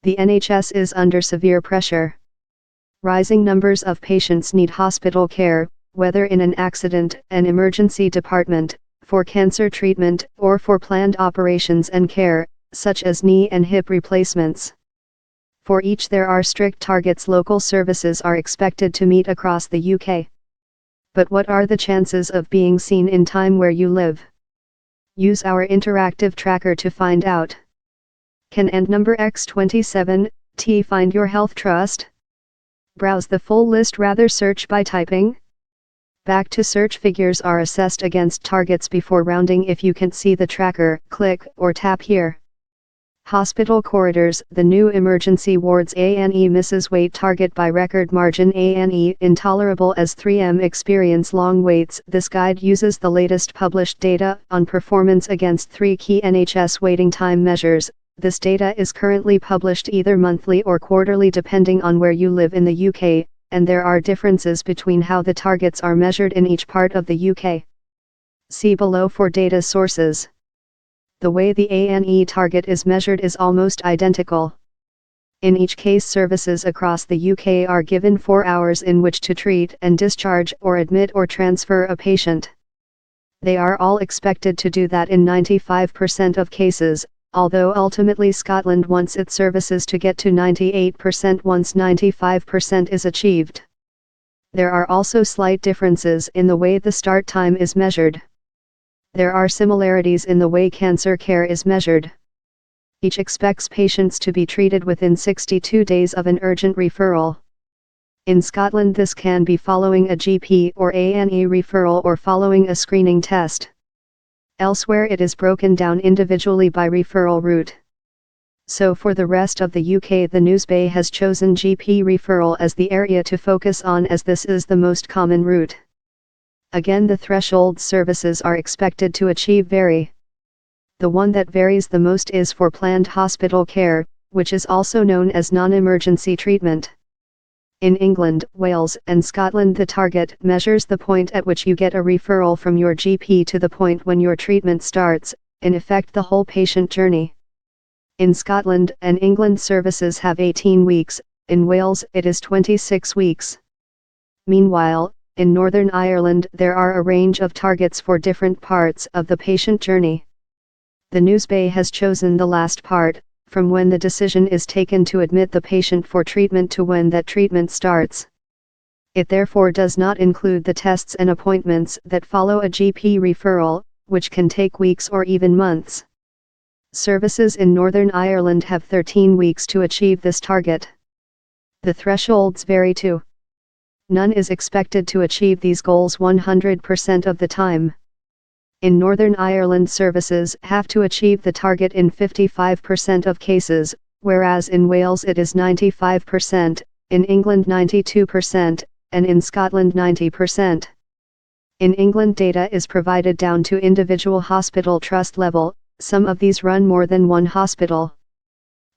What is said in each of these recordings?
The NHS is under severe pressure. Rising numbers of patients need hospital care, whether in an accident, an emergency department, for cancer treatment, or for planned operations and care, such as knee and hip replacements. For each there are strict targets local services are expected to meet across the UK. But what are the chances of being seen in time where you live? Use our interactive tracker to find out. Can and number X27, T find your health trust? Browse the full list rather search by typing. Back to search figures are assessed against targets before rounding. If you can't see the tracker, click or tap here. Hospital corridors, the new emergency wards. A&E misses wait target by record margin. A&E intolerable as 3M experience long waits. This guide uses the latest published data on performance against 3 key NHS waiting time measures. This data is currently published either monthly or quarterly depending on where you live in the UK, and there are differences between how the targets are measured in each part of the UK. See below for data sources. The way the A&E target is measured is almost identical. In each case, services across the UK are given 4 hours in which to treat and discharge or admit or transfer a patient. They are all expected to do that in 95% of cases, although ultimately Scotland wants its services to get to 98% once 95% is achieved. There are also slight differences in the way the start time is measured. There are similarities in the way cancer care is measured. Each expects patients to be treated within 62 days of an urgent referral. In Scotland this can be following a GP or A&E referral or following a screening test. Elsewhere it is broken down individually by referral route. So for the rest of the UK the Newsbay has chosen GP referral as the area to focus on as this is the most common route. Again, the thresholds services are expected to achieve vary. The one that varies the most is for planned hospital care, which is also known as non-emergency treatment. In England, Wales, and Scotland the target measures the point at which you get a referral from your GP to the point when your treatment starts, in effect the whole patient journey. In Scotland and England services have 18 weeks, in Wales it is 26 weeks. Meanwhile, in Northern Ireland there are a range of targets for different parts of the patient journey. The Newsbay has chosen the last part, from when the decision is taken to admit the patient for treatment to when that treatment starts. It therefore does not include the tests and appointments that follow a GP referral, which can take weeks or even months. Services in Northern Ireland have 13 weeks to achieve this target. The thresholds vary too. None is expected to achieve these goals 100% of the time. In Northern Ireland services have to achieve the target in 55% of cases, whereas in Wales it is 95%, in England 92%, and in Scotland 90%. In England data is provided down to individual hospital trust level, some of these run more than one hospital.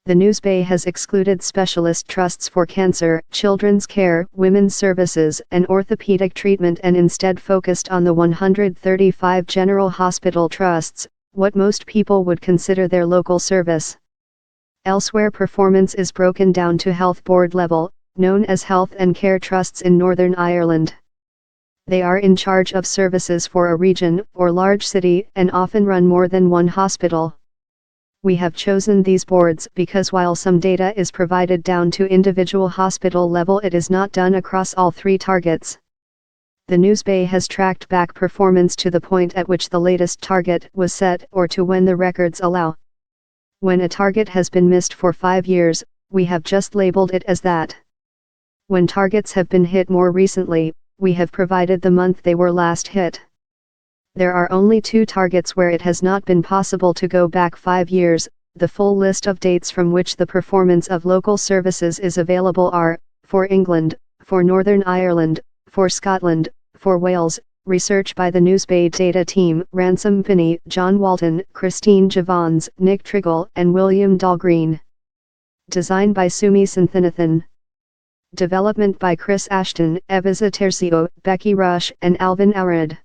The Newsbay has excluded specialist trusts for cancer, children's care, women's services, and orthopedic treatment and instead focused on the 135 general hospital trusts, what most people would consider their local service. Elsewhere performance is broken down to health board level, known as health and care trusts in Northern Ireland. They are in charge of services for a region or large city and often run more than one hospital. We have chosen these boards because while some data is provided down to individual hospital level, it is not done across all 3 targets. The Newsbay has tracked back performance to the point at which the latest target was set or to when the records allow. When a target has been missed for 5 years, we have just labeled it as that. When targets have been hit more recently, we have provided the month they were last hit. There are only 2 targets where it has not been possible to go back 5 years. The full list of dates from which the performance of local services is available are, for England, for Northern Ireland, for Scotland, for Wales. Research by the Newsbay data team, Ransom Binney, John Walton, Christine Javons, Nick Triggle, and William Dahlgreen. Design by Sumi Santhanathan. Development by Chris Ashton, Eviza Tercio, Becky Rush, and Alvin Arad.